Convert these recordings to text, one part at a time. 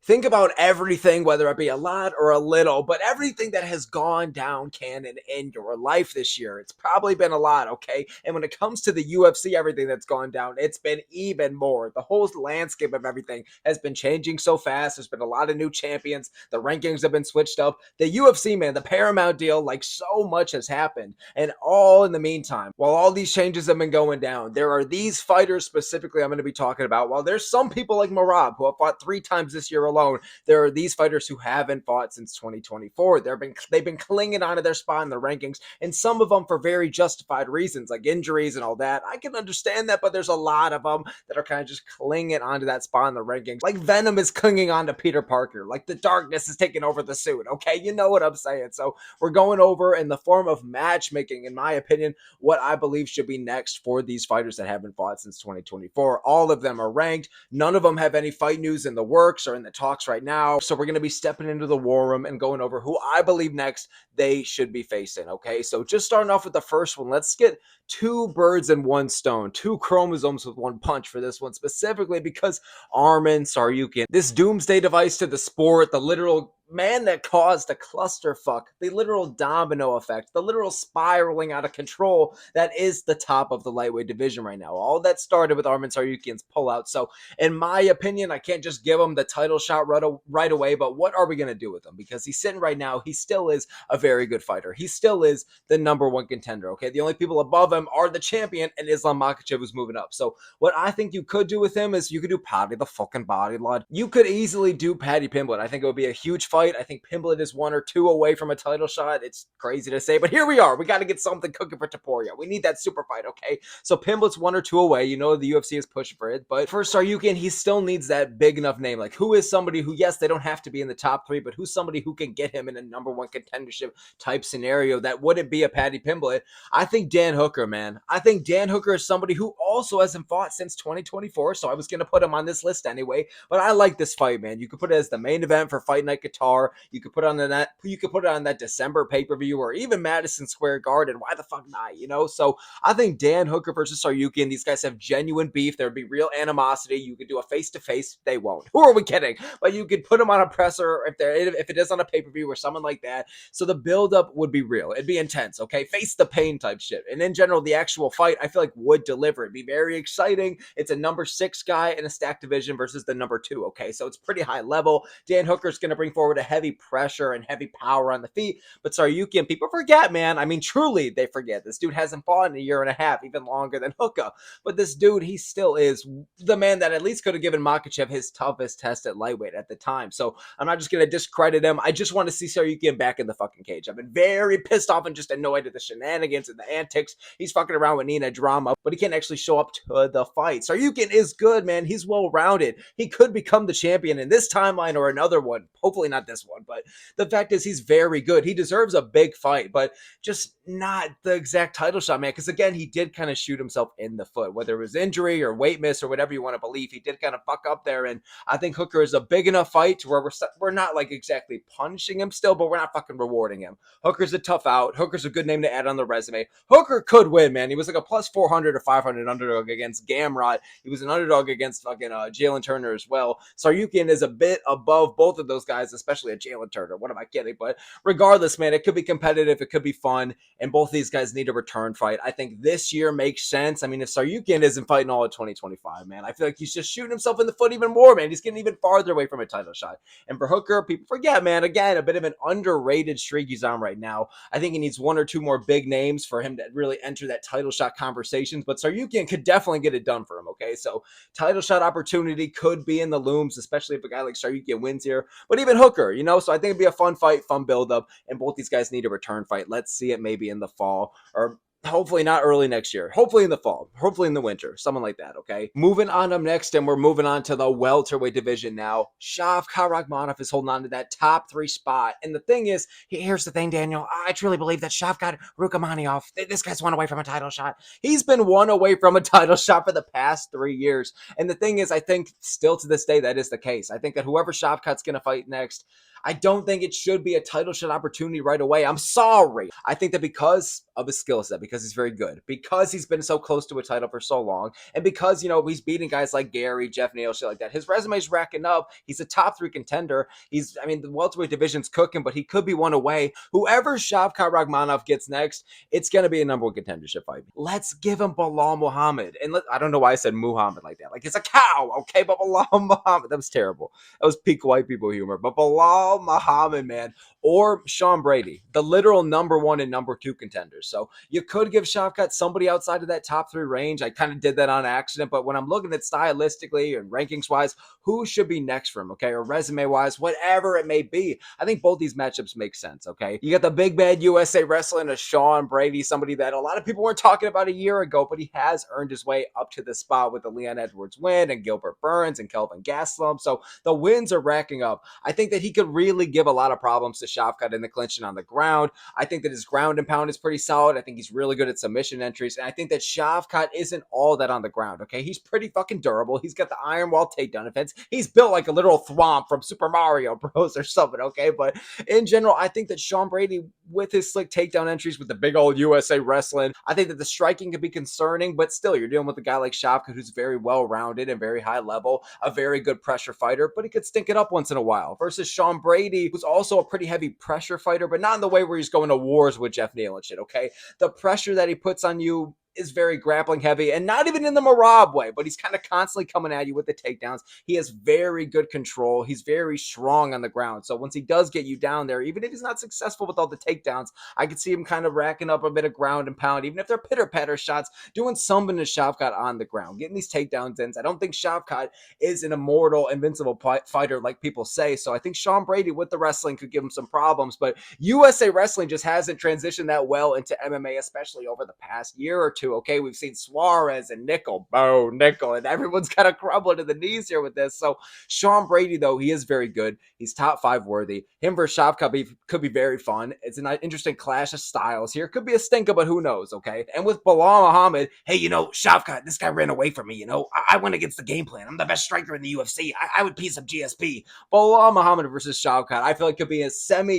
Think about everything, whether it be a lot or a little, but everything that has gone down canon in your life this year. It's probably been a lot, okay? And when it comes to the UFC, everything that's gone down, it's been even more. The whole landscape of everything has been changing so fast. There's been a lot of new champions. The rankings have been switched up. The UFC, man, the Paramount deal, like so much has happened. And all in the meantime, while all these changes have been going down, there are these fighters specifically I'm going to be talking about. While there's some people like Marab who have fought 3 times this year alone, there are these fighters who haven't fought since 2024. They've been clinging onto their spot in the rankings, and some of them for very justified reasons, like injuries and all that. I can understand that, but there's a lot of them that are kind of just clinging onto that spot in the rankings. Like Venom is clinging on to Peter Parker. Like the darkness is taking over the suit. Okay, you know what I'm saying. So we're going over in the form of matchmaking, in my opinion, what I believe should be next for these fighters that haven't fought since 2024. All of them are ranked. None of them have any fight news in the works or in the talks right now. So we're going to be stepping into the war room and going over who I believe next they should be facing. Okay, so just starting off with the first one, let's get two birds in one stone, two chromosomes with one punch for this one, specifically because Arman Tsarukyan, this doomsday device to the sport, the literal man that caused a clusterfuck, the literal domino effect, the literal spiraling out of control that is the top of the lightweight division right now. All that started with Arman Tsarukyan's pullout. So in my opinion, I can't just give him the title shot right away, but what are we going to do with him? Because he's sitting right now, he still is a very good fighter. He still is the number one contender, okay? The only people above him are the champion and Islam Makhachev, who's moving up. So what I think you could do with him is you could do Paddy the fucking Body Lord. You could easily do Paddy Pimblett. I think it would be a huge fight. I think Pimblett is 1 or 2 away from a title shot. It's crazy to say, but here we are. We got to get something cooking for Topuria. We need that super fight, okay? So Pimblett's 1 or 2 away. You know the UFC is pushing for it, but for Tsarukyan, he still needs that big enough name. Like, who is somebody who, yes, they don't have to be in the top 3, but who's somebody who can get him in a number 1 contendership type scenario that wouldn't be a Paddy Pimblett? I think Dan Hooker, man. I think Dan Hooker is somebody who also hasn't fought since 2024, so I was going to put him on this list anyway, but I like this fight, man. You could put it as the main event for Fight Night Qatar. You could put it on that December pay-per-view or even Madison Square Garden. Why the fuck not, you know? So I think Dan Hooker versus Tsarukyan, these guys have genuine beef. There would be real animosity. You could do a face-to-face. They won't. Who are we kidding? But you could put them on a presser if it is on a pay-per-view or something like that. So the build-up would be real. It'd be intense, okay? Face the pain type shit. And in general, the actual fight, I feel like would deliver. It'd be very exciting. It's a number 6 guy in a stacked division versus the number 2, okay? So it's pretty high level. Dan Hooker's going to bring forward a heavy pressure and heavy power on the feet. But Tsarukyan, people forget, man. I mean, truly, they forget. This dude hasn't fought in a year and a half, even longer than Hooker. But this dude, he still is the man that at least could have given Makhachev his toughest test at lightweight at the time. So I'm not just going to discredit him. I just want to see Tsarukyan back in the fucking cage. I've been very pissed off and just annoyed at the shenanigans and the antics. He's fucking around with Nina Drama, but he can't actually show up to the fight. Tsarukyan is good, man. He's well-rounded. He could become the champion in this timeline or another one. Hopefully not this one, but the fact is he's very good. He deserves a big fight, but just not the exact title shot, man. Because again, he did kind of shoot himself in the foot, whether it was injury or weight miss or whatever you want to believe. He did kind of fuck up there, and I think Hooker is a big enough fight to where we're not like exactly punishing him still, but we're not fucking rewarding him. Hooker's a tough out. Hooker's a good name to add on the resume. Hooker could win, man. He was like a plus 400 or 500 underdog against Gamrot. He was an underdog against fucking Jalen Turner as well. Tsarukyan is a bit above both of those guys, especially a Jalen Turner. What am I kidding? But regardless, man, it could be competitive. It could be fun. And both these guys need a return fight. I think this year makes sense. I mean, if Tsarukyan isn't fighting all of 2025, man, I feel like he's just shooting himself in the foot even more, man. He's getting even farther away from a title shot. And for Hooker, people forget, man, again, a bit of an underrated streak he's on right now. I think he needs 1 or 2 more big names for him to really enter that title shot conversations. But Tsarukyan could definitely get it done for him, okay? So title shot opportunity could be in the looms, especially if a guy like Tsarukyan wins here. But even Hooker, you know, so I think it'd be a fun fight, fun build-up, and both these guys need a return fight. Let's see it maybe in the fall, or hopefully not early next year. Hopefully in the fall. Hopefully in the winter. Someone like that, okay? Moving on up next, and we're moving on to the welterweight division now. Shavkat Rakhmonov is holding on to that top 3 spot. And the thing is, here's the thing, Daniel. I truly believe that Shavkat Rakhmonov, this guy's 1 away from a title shot. He's been 1 away from a title shot for the past 3 years. And the thing is, I think still to this day, that is the case. I think that whoever Shavkat's going to fight next, I don't think it should be a title shot opportunity right away. I'm sorry. I think that because of his skill set, because because he's very good, because he's been so close to a title for so long, and because, he's beating guys like Gary, Jeff Neal, shit like that. His resume's racking up. He's a top 3 contender. The welterweight division's cooking, but he could be one away. Whoever Shavkat Rakhmonov gets next, it's going to be a number 1 contendership fight. Let's give him Bilal Muhammad. And I don't know why I said Muhammad like that. Like it's a cow, okay? But Bilal Muhammad, that was terrible. That was peak white people humor. But Bilal Muhammad, man, or Sean Brady, the literal number 1 and number 2 contenders. So you could give Shavkat somebody outside of that top 3 range. I kind of did that on accident, but when I'm looking at stylistically and rankings wise, who should be next for him, okay? Or resume wise, whatever it may be. I think both these matchups make sense, okay? You got the big bad USA wrestling of Sean Brady, somebody that a lot of people weren't talking about a year ago, but he has earned his way up to the spot with the Leon Edwards win and Gilbert Burns and Kelvin Gastelum. So the wins are racking up. I think that he could really give a lot of problems to Shavkat in the clinch and on the ground. I think that his ground and pound is pretty solid. I think he's really good at submission entries. And I think that Shavkat isn't all that on the ground, okay? He's pretty fucking durable. He's got the iron wall takedown defense. He's built like a literal thwomp from Super Mario Bros. Or something, okay? But in general, I think that Sean Brady, with his slick takedown entries, with the big old USA wrestling, I think that the striking could be concerning, but still, you're dealing with a guy like Shavkat who's very well-rounded and very high level, a very good pressure fighter, but he could stink it up once in a while, versus Sean Brady, who's also a pretty heavy pressure fighter, but not in the way where he's going to wars with Jeff Neal and shit, okay? The pressure that he puts on you is very grappling heavy, and not even in the Marab way, but he's kind of constantly coming at you with the takedowns. He has very good control. He's very strong on the ground. So once he does get you down there, even if he's not successful with all the takedowns, I could see him kind of racking up a bit of ground and pound, even if they're pitter-patter shots, doing something to Shavkat on the ground, getting these takedowns in. I don't think Shavkat is an immortal, invincible fighter like people say. So I think Sean Brady with the wrestling could give him some problems, but USA wrestling just hasn't transitioned that well into MMA, especially over the past year or two. Okay, we've seen Suarez and Nickel, and everyone's kind of crumbling to the knees here with this. So Sean Brady, though, he is very good. He's top 5 worthy. Him versus Shavkat could be very fun. It's an interesting clash of styles here. Could be a stinker, but who knows, okay? And with Bilal Muhammad, hey, Shavkat, this guy ran away from me, I went against the game plan. I'm the best striker in the UFC. I would piece up GSP. Bilal Muhammad versus Shavkat, I feel like could be a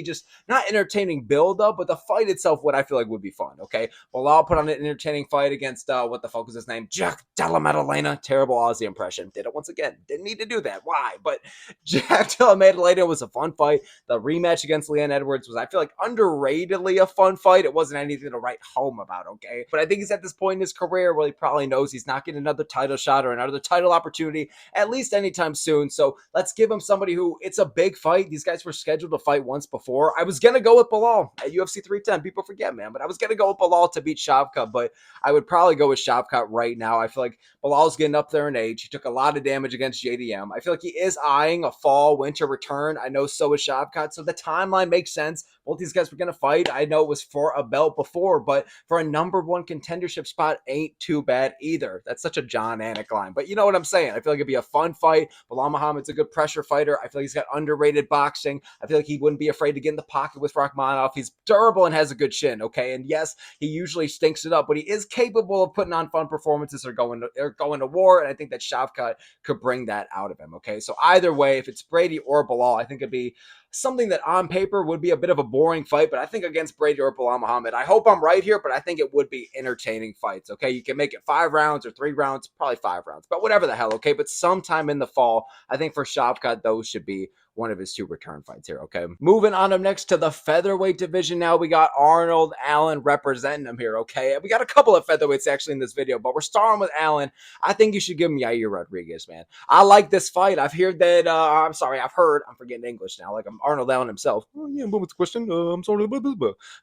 just not entertaining build-up, but the fight itself, what I feel like would be fun, okay? Bilal put on an entertaining fight against, what the fuck was his name? Jack Della Maddalena. Terrible Aussie impression. Did it once again. Didn't need to do that. Why? But Jack Della Maddalena was a fun fight. The rematch against Leon Edwards was, I feel like, underratedly a fun fight. It wasn't anything to write home about, okay? But I think he's at this point in his career where he probably knows he's not getting another title shot or another title opportunity, at least anytime soon. So let's give him somebody who, it's a big fight. These guys were scheduled to fight once before. I was going to go with Bilal at UFC 310. People forget, man. But I was going to go with Bilal to beat Shavkat, but I would probably go with Shavkat right now. I feel like Bilal's getting up there in age. He took a lot of damage against JDM. I feel like he is eyeing a fall-winter return. I know so is Shavkat, so the timeline makes sense. Both these guys were going to fight. I know it was for a belt before, but for a number 1 contendership spot ain't too bad either. That's such a John Anik line, but you know what I'm saying. I feel like it'd be a fun fight. Bilal Muhammad's a good pressure fighter. I feel like he's got underrated boxing. I feel like he wouldn't be afraid to get in the pocket with Rakhmonov. He's durable and has a good chin, okay? And yes, he usually stinks it up, but he is capable of putting on fun performances or going to war, and I think that Shavkat could bring that out of him, okay? So either way, if it's Brady or Bilal, I think it'd be something that on paper would be a bit of a boring fight, but I think against Brady or Bilal Muhammad, I hope I'm right here, but I think it would be entertaining fights, okay? You can make it 5 rounds or 3 rounds, probably 5 rounds, but whatever the hell, okay? But sometime in the fall, I think for Shavkat, those should be one of his 2 return fights here, okay? Moving on up next to the featherweight division now, we got Arnold Allen representing him here, okay? We got a couple of featherweights actually in this video, but we're starting with Allen. I think you should give him Yair Rodriguez, man. I like this fight. I've heard that, I'm forgetting English now, like I'm Arnold Allen himself. Oh, yeah, what's the question? I'm sorry.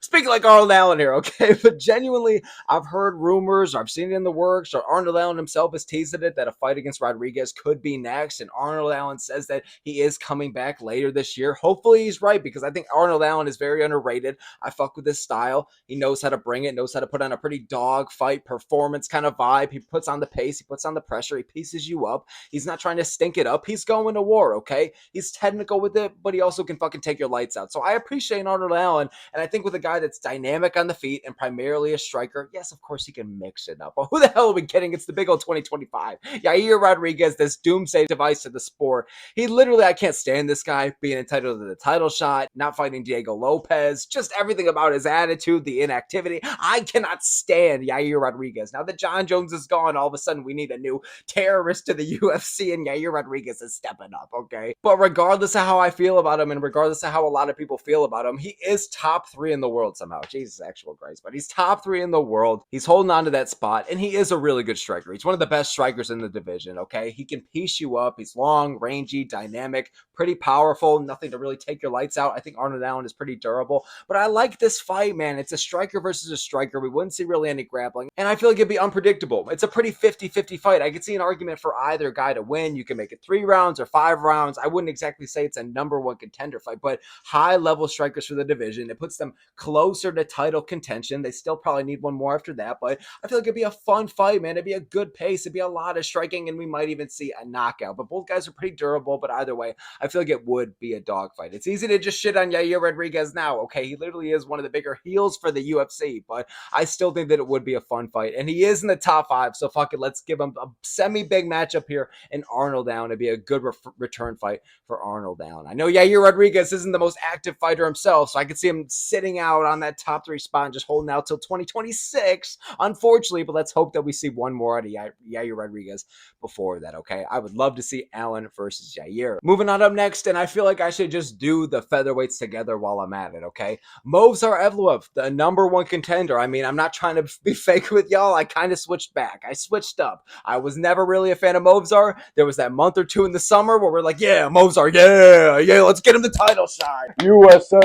Speaking like Arnold Allen here, okay? But genuinely, I've heard rumors, or I've seen it in the works, or Arnold Allen himself has teased it, that a fight against Rodriguez could be next, and Arnold Allen says that he is coming back later this year. Hopefully he's right, because I think Arnold Allen is very underrated. I fuck with his style. He knows how to bring it, knows how to put on a pretty dog fight performance kind of vibe. He puts on the pace, he puts on the pressure, he pieces you up. He's not trying to stink it up. He's going to war, okay? He's technical with it, but he also can fucking take your lights out. So I appreciate Arnold Allen, and I think with a guy that's dynamic on the feet and primarily a striker, yes, of course he can mix it up. But who the hell are we kidding? It's the big old 2025. Yair Rodriguez, this doomsday device to the sport. He literally, I can't stand this this guy being entitled to the title shot, not fighting Diego Lopez, just everything about his attitude, the inactivity. I cannot stand Yair Rodriguez. Now that John Jones is gone, all of a sudden we need a new terrorist to the UFC, and Yair Rodriguez is stepping up, okay? But regardless of how I feel about him, and regardless of how a lot of people feel about him, he is top 3 in the world somehow. Jesus, actual Christ. But he's top 3 in the world. He's holding on to that spot, and he is a really good striker. He's one of the best strikers in the division, okay? He can piece you up. He's long, rangy, dynamic, pretty powerful, nothing to really take your lights out. I think Arnold Allen is pretty durable, but I like this fight, man. It's a striker versus a striker. We wouldn't see really any grappling, and I feel like it'd be unpredictable. It's a pretty 50-50 fight. I could see an argument for either guy to win. You can make it 3 rounds or 5 rounds. I wouldn't exactly say it's a number 1 contender fight, but high-level strikers for the division. It puts them closer to title contention. They still probably need one more after that, but I feel like it'd be a fun fight, man. It'd be a good pace. It'd be a lot of striking, and we might even see a knockout. But both guys are pretty durable, but either way, I feel like it would be a dogfight. It's easy to just shit on Yair Rodriguez now, okay? He literally is one of the bigger heels for the UFC, but I still think that it would be a fun fight. And he is in the top 5, so fuck it. Let's give him a semi-big matchup here in Arnold Allen. It'd be a good return fight for Arnold Allen. I know Yair Rodriguez isn't the most active fighter himself, so I could see him sitting out on that top 3 spot and just holding out till 2026, unfortunately, but let's hope that we see one more out of Yair Rodriguez before that, okay? I would love to see Allen versus Yair. Moving on up next, and I feel like I should just do the featherweights together while I'm at it, okay? Movsar Evloev, the number 1 contender. I mean, I'm not trying to be fake with y'all. I kind of switched back. I switched up. I was never really a fan of Movsar. There was that month or 2 in the summer where we're like, yeah, Movsar, yeah, let's get him the title shot. USA,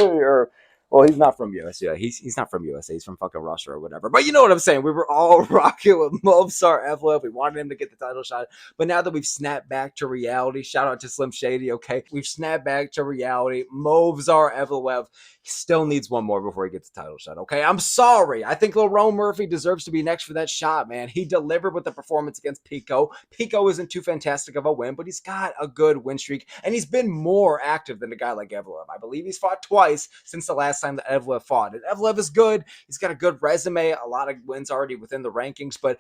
or well, he's not from USA. He's not from USA. He's from fucking Russia or whatever. But you know what I'm saying. We were all rocking with Movsar Evloev. We wanted him to get the title shot. But now that we've snapped back to reality, shout out to Slim Shady, okay? We've snapped back to reality. Movsar Evloev still needs one more before he gets the title shot, okay? I'm sorry. I think Lerone Murphy deserves to be next for that shot, man. He delivered with the performance against Pico. Pico isn't too fantastic of a win, but he's got a good win streak, and he's been more active than a guy like Evloev. I believe he's fought twice since the last time that Evloev fought. And Evloev is good. He's got a good resume, a lot of wins already within the rankings, but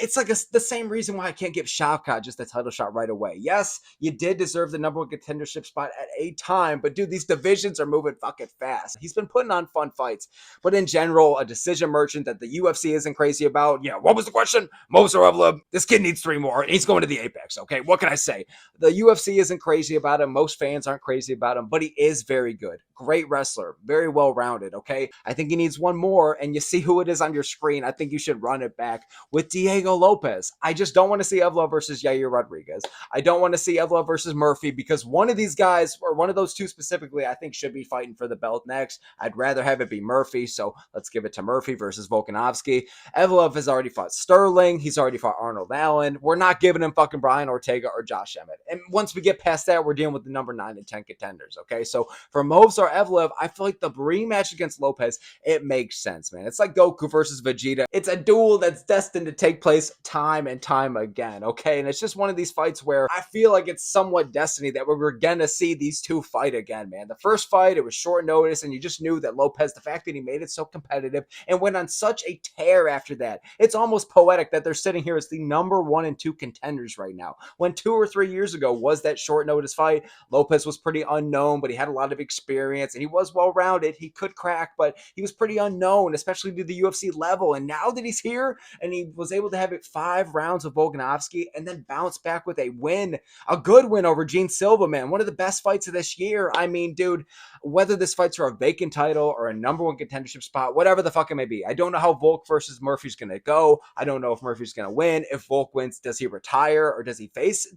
it's like the same reason why I can't give Shavkat just a title shot right away. Yes, you did deserve the number 1 contendership spot at a time, but dude, these divisions are moving fucking fast. He's been putting on fun fights, but in general, a decision merchant that the UFC isn't crazy about. Yeah, what was the question? Movsar Evloev, this kid needs 3 more, and he's going to the Apex, okay? What can I say? The UFC isn't crazy about him. Most fans aren't crazy about him, but he is very good. Great wrestler, very well-rounded, okay? I think he needs one more, and you see who it is on your screen. I think you should run it back with Diego Lopez. I just don't want to see Evloev versus Yair Rodriguez. I don't want to see Evloev versus Murphy, because one of these guys, or one of those 2 specifically, I think should be fighting for the belt next. I'd rather have it be Murphy, so let's give it to Murphy versus Volkanovski. Evloev has already fought Sterling. He's already fought Arnold Allen. We're not giving him fucking Brian Ortega or Josh Emmett. And once we get past that, we're dealing with the number 9 and 10 contenders, okay? So for Movsar Evloev, I feel like the rematch against Lopez, it makes sense, man. It's like Goku versus Vegeta. It's a duel that's destined to take place time and time again, okay? And it's just one of these fights where I feel like it's somewhat destiny that we're gonna see these 2 fight again, man. The first fight, it was short notice, and you just knew that Lopez, the fact that he made it so competitive and went on such a tear after that, it's almost poetic that they're sitting here as the number 1 and 2 contenders right now. When 2 or 3 years ago was that short notice fight, Lopez was pretty unknown, but he had a lot of experience, and he was well-rounded. He could crack, but he was pretty unknown, especially to the UFC level. And now that he's here, and he was able to have it 5 rounds of Volkanovski, and then bounce back with a win, a good win over Gene Silva, man. One of the best fights of this year. I mean, dude, whether this fight's for a vacant title or a number 1 contendership spot, whatever the fuck it may be. I don't know how Volk versus Murphy's going to go. I don't know if Murphy's going to win. If Volk wins, does he retire, or does he face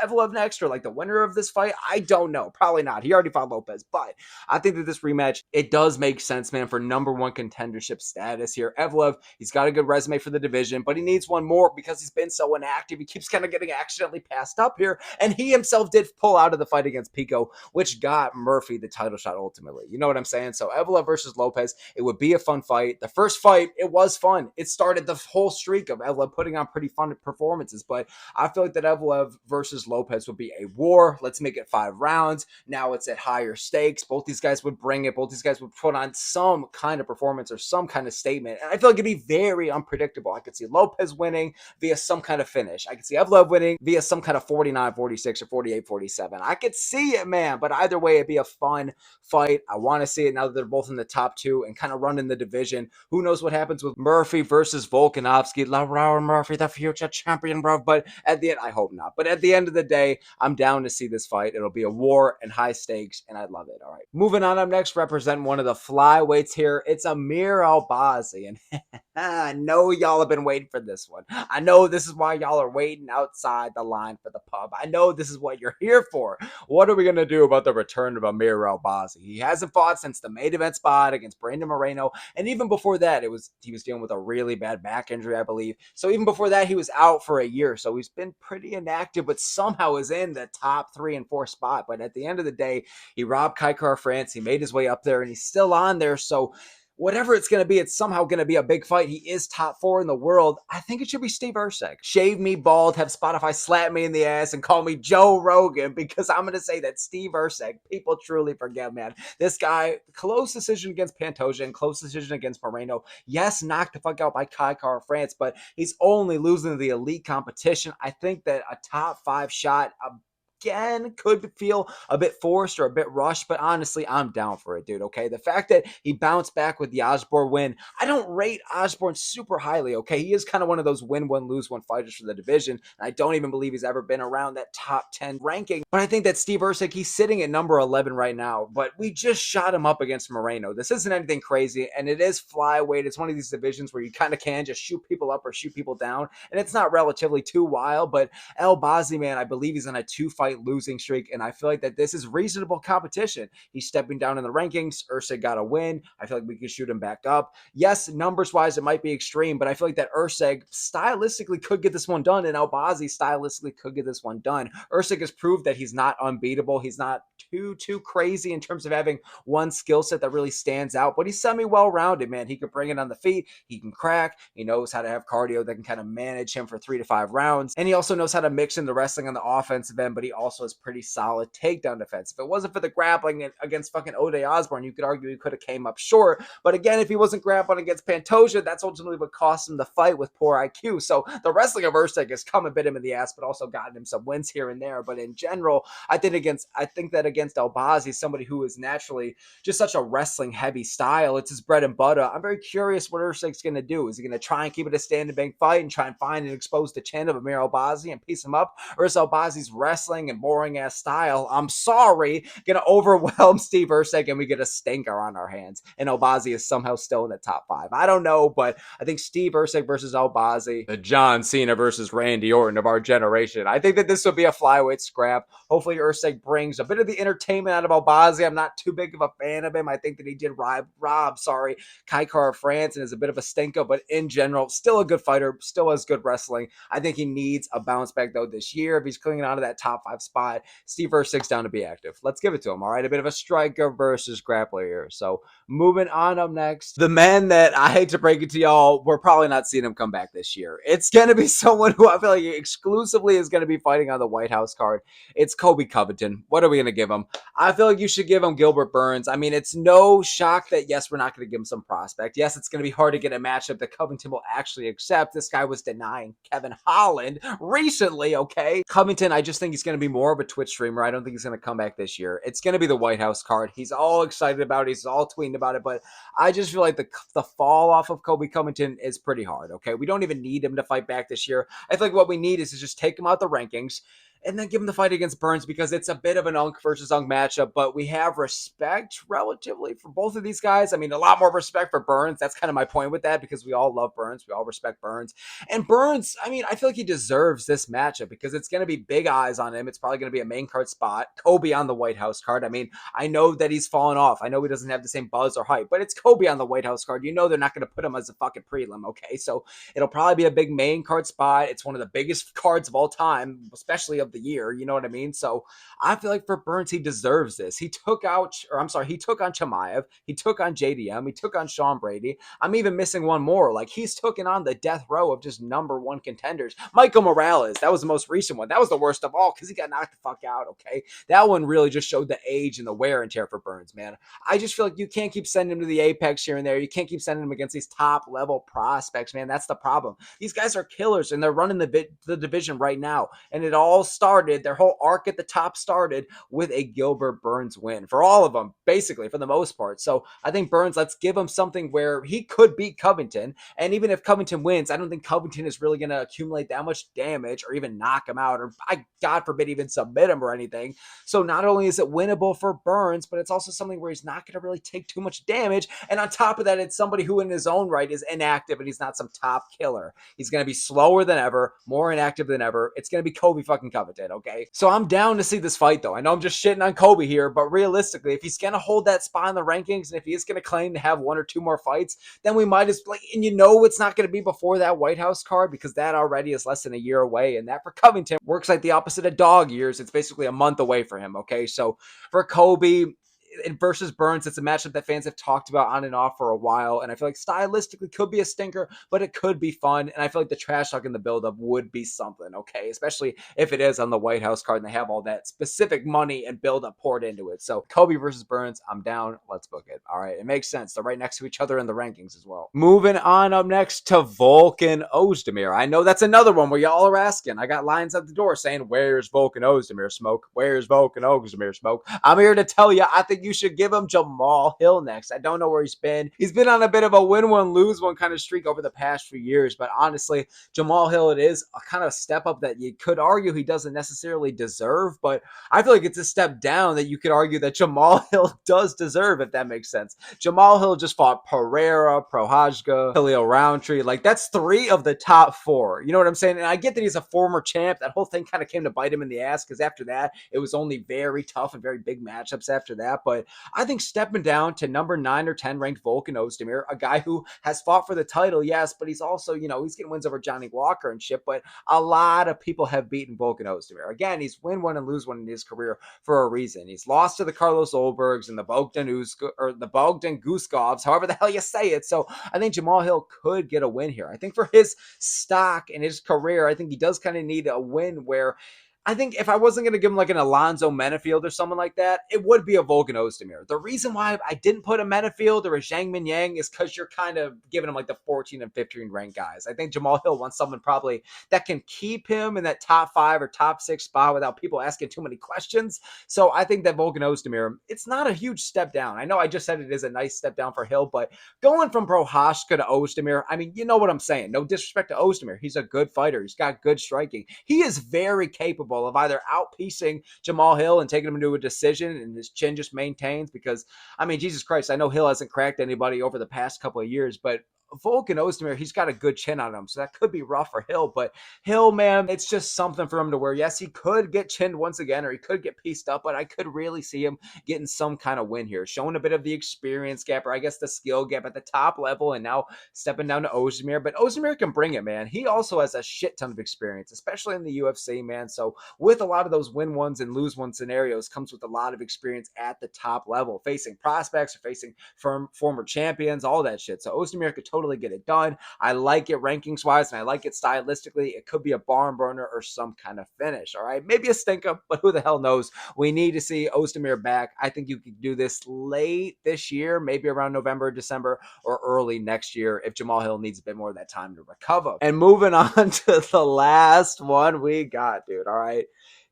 Evloev next, or like the winner of this fight? I don't know. Probably not. He already fought Lopez, but I think that this rematch, it does make sense, man, for number 1 contendership status here. Evloev, he's got a good resume for the division, but he needs one more because he's been so inactive. He keeps kind of getting accidentally passed up here, and he himself did pull out of the fight against Pico, which got Murphy the title shot ultimately. You know what I'm saying? So Evloev versus Lopez, it would be a fun fight. The first fight, it was fun. It started the whole streak of Evloev putting on pretty fun performances, but I feel like that Evloev versus Lopez would be a war. Let's make it 5 rounds. Now it's at higher stakes. Both these guys would bring it. Both these guys would put on some kind of performance or some kind of statement. And I feel like it'd be very unpredictable. I could see Lopez winning via some kind of finish. I could see Evloev winning via some kind of 49-46 or 48-47. I could see it, man. But either way, it'd be a fun fight. I want to see it now that they're both in the top two and kind of running the division. Who knows what happens with Murphy versus Volkanovski? Laura Murphy, the future champion, bro. But at the end, I hope not. But at the end of the day, I'm down to see this fight. It'll be a war and high stakes, and I love it. All right. Moving on up next, representing one of the flyweights here. It's Amir Albazi. And I know y'all have been waiting for this one. I know this is why y'all are waiting outside the line for the pub. I know this is what you're here for. What are we going to do about the return of Amir Albazi? He hasn't fought since the main event spot against Brandon Moreno. And even before that, he was dealing with a really bad back injury, I believe. So even before that, he was out for a year. So he's been pretty inactive, but somehow is in the top 3 and 4 spot. But at the end of the day, he robbed Kai France. He made his way up there, and he's still on there. So whatever it's going to be, it's somehow going to be a big fight. He is top 4 in the world. I think it should be Steve Erceg. Shave me bald, have Spotify slap me in the ass, and call me Joe Rogan, because I'm going to say that Steve Erceg, people truly forget, man. This guy, close decision against Pantoja and close decision against Moreno. Yes, knocked the fuck out by Kai France, but he's only losing to the elite competition. I think that a top 5 shot, again, could feel a bit forced or a bit rushed, but honestly, I'm down for it, dude, okay? The fact that he bounced back with the Osborne win, I don't rate Osborne super highly, okay? He is kind of one of those win one, lose one fighters for the division, and I don't even believe he's ever been around that top 10 ranking, but I think that Steve Erceg, he's sitting at number 11 right now, but we just shot him up against Moreno. This isn't anything crazy, and it is flyweight. It's one of these divisions where you kind of can just shoot people up or shoot people down, and it's not relatively too wild, but Albazi, man, I believe he's on a 2-fight losing streak, and I feel like that this is reasonable competition. He's stepping down in the rankings. Erceg got a win. I feel like we can shoot him back up. Yes, numbers wise it might be extreme, but I feel like that Erceg stylistically could get this one done, and Albazi stylistically could get this one done. Erceg has proved that he's not unbeatable. He's not too crazy in terms of having one skill set that really stands out, but he's semi-well-rounded, man. He can bring it on the feet. He can crack. He knows how to have cardio that can kind of manage him for 3 to 5 rounds, and he also knows how to mix in the wrestling on the offensive end, but he also has pretty solid takedown defense. If it wasn't for the grappling against fucking Osborne, you could argue he could have came up short, but again, if he wasn't grappling against Pantoja, that's ultimately what cost him the fight with poor IQ. So the wrestling of Erceg has come and bit him in the ass, but also gotten him some wins here and there. But in general, I think that against Albazi, somebody who is naturally just such a wrestling heavy style, it's his bread and butter. I'm very curious what Erceg's going to do. Is he going to try and keep it a stand and bang fight and try and find and expose the chin of Amir Albazi and piece him up? Or is Albazi's wrestling and boring ass style, I'm sorry, going to overwhelm Steve Erceg and we get a stinker on our hands? And Albazi is somehow still in the top 5. I don't know, but I think Steve Erceg versus Albazi, the John Cena versus Randy Orton of our generation. I think that this will be a flyweight scrap. Hopefully Erceg brings a bit of the entertainment out of Albazi. I'm not too big of a fan of him. I think that he did rob Kai France and is a bit of a stinker, but in general, still a good fighter, still has good wrestling. I think he needs a bounce back though this year. If he's clinging on to that top 5 spot, Steve Erceg's down to be active. Let's give it to him, all right? A bit of a striker versus grappler here. So moving on up next, the man that I hate to break it to y'all, we're probably not seeing him come back this year. It's going to be someone who I feel like exclusively is going to be fighting on the White House card. It's Colby Covington. What are we going to give him? I feel like you should give him Gilbert Burns. I mean, it's no shock that, yes, we're not going to give him some prospect. Yes, it's going to be hard to get a matchup that Covington will actually accept. This guy was denying Kevin Holland recently, okay? Covington, I just think he's going to be more of a Twitch streamer. I don't think he's going to come back this year. It's going to be the White House card. He's all excited about it. He's all tweeting about it, but I just feel like the fall off of Colby Covington is pretty hard, okay? We don't even need him to fight back this year. I feel like what we need is to just take him out the rankings and then give him the fight against Burns, because it's a bit of an Unk versus Unk matchup, but we have respect relatively for both of these guys. I mean, a lot more respect for Burns. That's kind of my point with that, because we all love Burns. We all respect Burns. And Burns, I mean, I feel like he deserves this matchup because it's going to be big eyes on him. It's probably going to be a main card spot. Colby on the White House card. I mean, I know that he's fallen off. I know he doesn't have the same buzz or hype, but it's Colby on the White House card. You know they're not going to put him as a fucking prelim, okay? So it'll probably be a big main card spot. It's one of the biggest cards of all time, especially of of the year. You know what I mean? So I feel like for Burns, he deserves this. He took out, or I'm sorry, he took on Chimaev, he took on JDM, he took on Sean Brady. I'm even missing one more. Like, he's taken on the death row of just number one contenders. Michael Morales, that was the most recent one. That was the worst of all because he got knocked the fuck out, okay? That one really just showed the age and the wear and tear for Burns, man. I just feel like you can't keep sending him to the apex here and there. You can't keep sending him against these top level prospects, man. That's the problem. These guys are killers and they're running the division right now. And it all started, their whole arc at the top started with a Gilbert Burns win for all of them, basically, for the most part. So I think Burns, let's give him something where he could beat Covington. And even if Covington wins, I don't think Covington is really going to accumulate that much damage or even knock him out or, God forbid, even submit him or anything. So not only is it winnable for Burns, but it's also something where he's not going to really take too much damage. And on top of that, it's somebody who in his own right is inactive and he's not some top killer. He's going to be slower than ever, more inactive than ever. It's going to be Kobe fucking Covington, okay? So I'm down to see this fight, though. I know I'm just shitting on Kobe here, but realistically, if he's going to hold that spot in the rankings and if he is going to claim to have one or two more fights, then we might as well, and you know it's not going to be before that White House card because that already is less than a year away. And that for Covington works like the opposite of dog years. It's basically a month away for him, okay? So for Kobe versus Burns, it's a matchup that fans have talked about on and off for a while, and I feel like stylistically could be a stinker, but it could be fun, and I feel like the trash talk in the buildup would be something, okay? Especially if it is on the White House card and they have all that specific money and buildup poured into it. So Kobe versus Burns, I'm down. Let's book it. All right, it makes sense. They're right next to each other in the rankings as well. Moving on up next to Volkan Oezdemir. I know that's another one where y'all are asking. I got lines at the door saying, where's Volkan Oezdemir smoke? Where's Volkan Oezdemir smoke? I'm here to tell you, I think you should give him Jamal Hill next. I don't know where he's been. He's been on a bit of a win one, lose one kind of streak over the past few years, but honestly, Jamal Hill, it is a kind of step up that you could argue he doesn't necessarily deserve, but I feel like it's a step down that you could argue that Jamal Hill does deserve, if that makes sense. Jamal Hill just fought Pereira, Prohajka, Khalil Roundtree. Like, that's three of the top four. You know what I'm saying? And I get that he's a former champ. That whole thing kind of came to bite him in the ass because after that, it was only very tough and very big matchups after that. But I think stepping down to number 9 or 10 ranked Volkan Oezdemir, a guy who has fought for the title, yes, but he's also, he's getting wins over Johnny Walker and shit, but a lot of people have beaten Volkan Oezdemir. Again, he's win one and lose one in his career for a reason. He's lost to the Carlos Olbergs and the Bogdan Guskovs, however the hell you say it. So I think Jamal Hill could get a win here. I think for his stock and his career, I think he does kind of need a win where I think if I wasn't going to give him like an Alonzo Menafield or someone like that, it would be a Volkan Oezdemir. The reason why I didn't put a Menafield or a Zhang Minyang is because you're kind of giving him like the 14 and 15 ranked guys. I think Jamal Hill wants someone probably that can keep him in that top 5 or top 6 spot without people asking too many questions. So I think that Volkan Oezdemir, it's not a huge step down. I know I just said it is a nice step down for Hill, but going from Prohajka to Oezdemir, I mean, you know what I'm saying. No disrespect to Oezdemir. He's a good fighter. He's got good striking. He is very capable of either outpiecing Jamal Hill and taking him into a decision and his chin just maintains because, I mean, Jesus Christ, I know Hill hasn't cracked anybody over the past couple of years, but Volkan Oezdemir, he's got a good chin on him, so that could be rough for Hill. But Hill, man, it's just something for him to where, yes, he could get chinned once again, or he could get pieced up, but I could really see him getting some kind of win here, showing a bit of the experience gap, or I guess the skill gap at the top level, and now stepping down to Oezdemir. But Oezdemir can bring it, man. He also has a shit ton of experience, especially in the UFC, man. So with a lot of those win ones and lose one scenarios comes with a lot of experience at the top level, facing prospects or facing former champions, all that shit. So Oezdemir could totally get it done. I like it rankings wise and I like it stylistically. It could be a barn burner or some kind of finish. All right, maybe a stinker, but who the hell knows? We need to see Oezdemir back. I think you could do this late this year, maybe around November, December, or early next year if Jamal Hill needs a bit more of that time to recover. And moving on to the last one we got, dude. All right.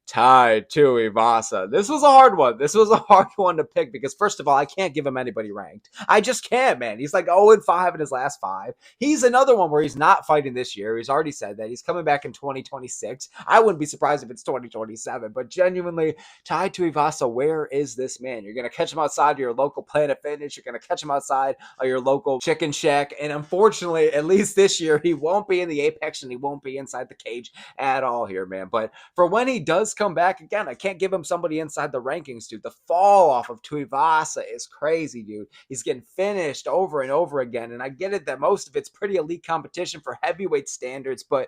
Tuivasa. This was a hard one. This was a hard one to pick because, first of all, I can't give him anybody ranked. I just can't, man. He's like 0-5 in his last 5. He's another one where he's not fighting this year. He's already said that. He's coming back in 2026. I wouldn't be surprised if it's 2027, but genuinely, Tuivasa, where is this man? You're going to catch him outside your local Planet Fitness. You're going to catch him outside of your local Chicken Shack. And unfortunately, at least this year, he won't be in the Apex and he won't be inside the cage at all here, man. But for when he does come back again, I can't give him somebody inside the rankings, dude. The fall off of Tuivasa is crazy, dude. He's getting finished over and over again, and I get it that most of it's pretty elite competition for heavyweight standards, but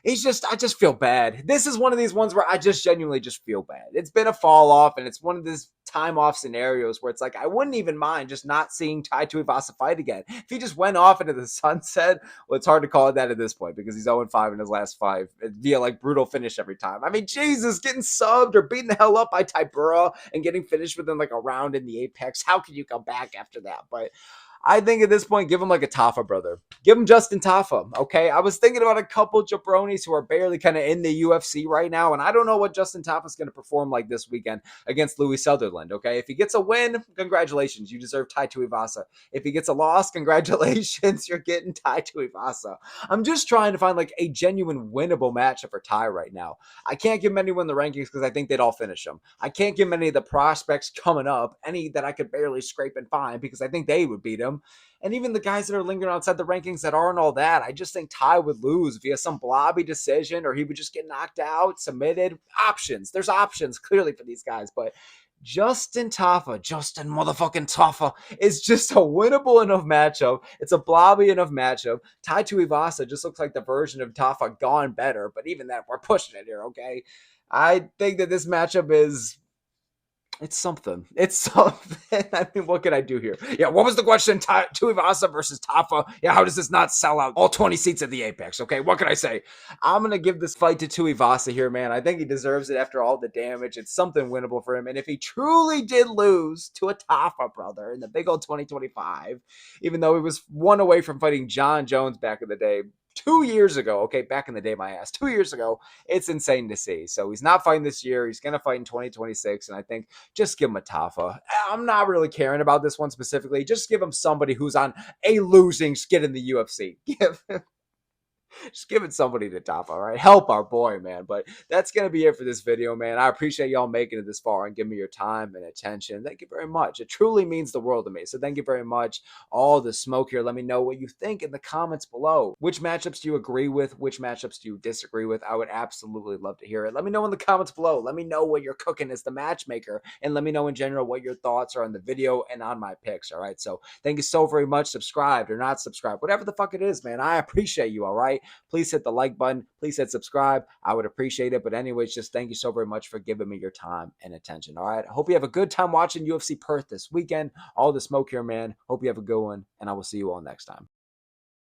I just feel bad. This is one of these ones where I just genuinely just feel bad. It's been a fall off, and it's one of these time off scenarios where it's like, I wouldn't even mind just not seeing Tai Tuivasa fight again. If he just went off into the sunset, well, it's hard to call it that at this point because he's 0-5 in his last 5 via like brutal finish every time. I mean, Jesus, getting subbed or beaten the hell up by Tybura and getting finished within like a round in the Apex. How can you come back after that? But I think at this point, give him like a Tafa brother. Give him Justin Tafa, okay? I was thinking about a couple jabronis who are barely kind of in the UFC right now, and I don't know what Justin Tafa's going to perform like this weekend against Louis Sutherland, okay? If he gets a win, congratulations. You deserve Tai Tuivasa. If he gets a loss, congratulations. You're getting Tai Tuivasa. I'm just trying to find like a genuine winnable matchup for Tai right now. I can't give him anyone in the rankings because I think they'd all finish him. I can't give him any of the prospects coming up, any that I could barely scrape and find because I think they would beat him. And even the guys that are lingering outside the rankings that aren't all that, I just think Tai would lose via some blobby decision, or he would just get knocked out, submitted. Options. There's options clearly for these guys, but Justin motherfucking Tafa is just a winnable enough matchup. It's a blobby enough matchup. Tai Tuivasa just looks like the version of Tafa gone better, but even that, we're pushing it here, okay? I think that this matchup is it's something. It's something. I mean, what can I do here? Yeah, what was the question? Tuivasa versus Tafa. Yeah, how does this not sell out all 20 seats at the Apex? Okay, what can I say? I'm going to give this fight to Tuivasa here, man. I think he deserves it after all the damage. It's something winnable for him. And if he truly did lose to a Tafa brother in the big old 2025, even though he was one away from fighting John Jones back in the day, 2 years ago, okay, back in the day, my ass, 2 years ago, it's insane to see. So he's not fighting this year. He's going to fight in 2026. And I think just give him a Tafa. I'm not really caring about this one specifically. Just give him somebody who's on a losing skid in the UFC. Just give it somebody to top, all right? Help our boy, man. But that's going to be it for this video, man. I appreciate y'all making it this far and giving me your time and attention. Thank you very much. It truly means the world to me. So thank you very much. All the smoke here. Let me know what you think in the comments below. Which matchups do you agree with? Which matchups do you disagree with? I would absolutely love to hear it. Let me know in the comments below. Let me know what you're cooking as the matchmaker. And let me know in general what your thoughts are on the video and on my picks, all right? So thank you so very much. Subscribed or not subscribed, whatever the fuck it is, man. I appreciate you, all right? Please hit the like button. Please hit subscribe. I would appreciate it. But anyways, just thank you so very much for giving me your time and attention. All right. I hope you have a good time watching UFC Perth this weekend. All the smoke here, man. Hope you have a good one. And I will see you all next time.